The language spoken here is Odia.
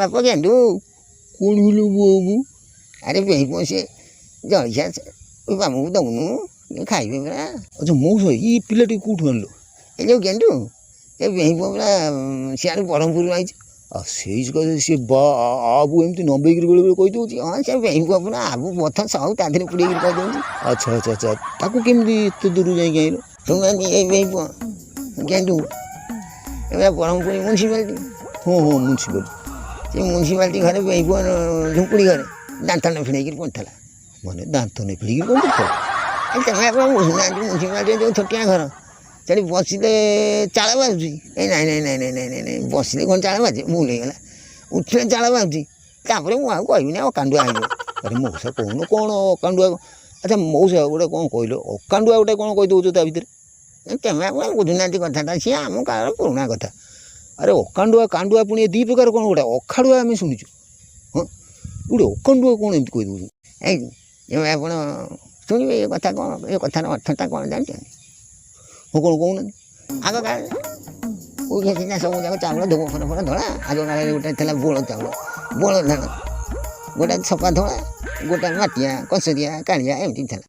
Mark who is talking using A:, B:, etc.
A: ବାପ ଗେଣ୍ଡୁ
B: କ'ଣ ହେଲା ବାବୁ?
A: ଆରେ ବେହି ପୁଅ ସେ ଜଳଖିଆ ଆମକୁ ଦେଉନୁ ଖାଇବେ ପରା।
B: ଆଚ୍ଛା ମଉସା ଏଇ ପିଲାଟି କେଉଁଠୁ ଆଣିଲ?
A: ଏ ଯେଉଁ ଗେଣ୍ଡୁ ଏ ବେହି ପୁଅ ପରା ସିଆଡ଼ୁ ବ୍ରହ୍ମପୁରରୁ ଆଇଛି।
B: ଆଉ ସେଇ ସକାଶେ ସିଏ ଆବୁ ଏମିତି ନମ୍ବେଇକିରି ବେଳେବେଳେ କହିଦେଉଛି।
A: ହଁ ସେ ବେହି ପୁଅ ପୁରା ଆବୁ ପଥ ସବୁ ତା ଦେହରେ ପୁରେଇକିରି କହିଦେଉଛି।
B: ଆଚ୍ଛା ଆଚ୍ଛା ଆଚ୍ଛା ତାକୁ କେମିତି ଏତେ ଦୂରରୁ ଯାଇକି ଆଣିଲ?
A: ଶୁଣୁନାହାନ୍ତି ଏ ବେହି ପୁଅ ଗେଣ୍ଡୁ ଏବେ ବ୍ରହ୍ମପୁର ମ୍ୟୁନିସିପାଲିଟି
B: ହଁ ହଁ ମ୍ୟୁନିସିପାଲିଟି।
A: ସେ ମ୍ୟୁନିସିପାଲିଟି ଘରେ ବେହି ପୁଅ ଝୁମ୍ପୁଡ଼ି ଘରେ ଦାନ୍ତ ନେଫିଣେଇକିରି ପଡ଼ିଥିଲା।
B: ମାନେ ଦାନ୍ତ ନେଫିଳିକିରି କ'ଣ କରୁଥିଲା?
A: ତମେ ଆପଣ ବୁଝୁନାହାନ୍ତି ମ୍ୟୁନିସିପାଲିଟିରେ ଯେଉଁ ଛୋଟିଆ ଘର ସେଠି ବସିଲେ ଚାଳ ବାଜୁଛି। ନାଇଁ ବସିଲେ କ'ଣ ଚାଳ ବାଜେ? ଭୁଲ ହେଇଗଲା। ଉଠିଲେ ଚାଳ ବାଜୁଛି। ତାପରେ ମୁଁ ଆଉ କହିବିନି ଅକାଣ୍ଡୁଆ ହେଇଯିବ।
B: ଆରେ ମଉସା କହୁନ କ'ଣ ଅକାଣ୍ଡୁଆ? ଆଚ୍ଛା ମଉସା ଗୋଟେ କ'ଣ କହିଲ ଅକାଣ୍ଡୁଆ ଗୋଟେ କ'ଣ କହିଦେଉଛ ତା ଭିତରେ?
A: ତମେ ଆପଣ ବୁଝୁନାହାନ୍ତି କଥାଟା ସିଏ ଆମ କାଳର ପୁରୁଣା କଥା।
B: ଆରେ ଅକାଣ୍ଡୁଆ କାଣ୍ଡୁଆ ପୁଣି ଏ ଦୁଇ ପ୍ରକାର କ'ଣ ଗୋଟେ ଅଖାଡ଼ୁଆ ଆମେ ଶୁଣିଛୁ। ହଁ ଗୋଟେ ଅକାଣ୍ଡୁଆ କ'ଣ ଏମିତି କହିଦେଉଛୁ?
A: ଏଇ ଏବେ ଆପଣ ଶୁଣିବେ ଏ କଥା କ'ଣ ଏ କଥାର ଅର୍ଥଟା କ'ଣ ଜାଣିଛନ୍ତି?
B: ହଁ କ'ଣ କହୁନାହାନ୍ତି?
A: ଆଗ କାଳରେ କୋଉଠି ସିନା ସବୁ ଯାକ ଚାଉଳ ଧୋବ ଫର ଧଳା। ଆଗ କାଳରେ ଗୋଟେ ଥିଲା ବୋଳ ଚାଉଳ ବୋଳ ଧାନ, ଗୋଟେ ଛପା ଧଳା, ଗୋଟେ ମାଟିଆ କଂସରିଆ କାଳିଆ ଏମିତି ଥିଲା।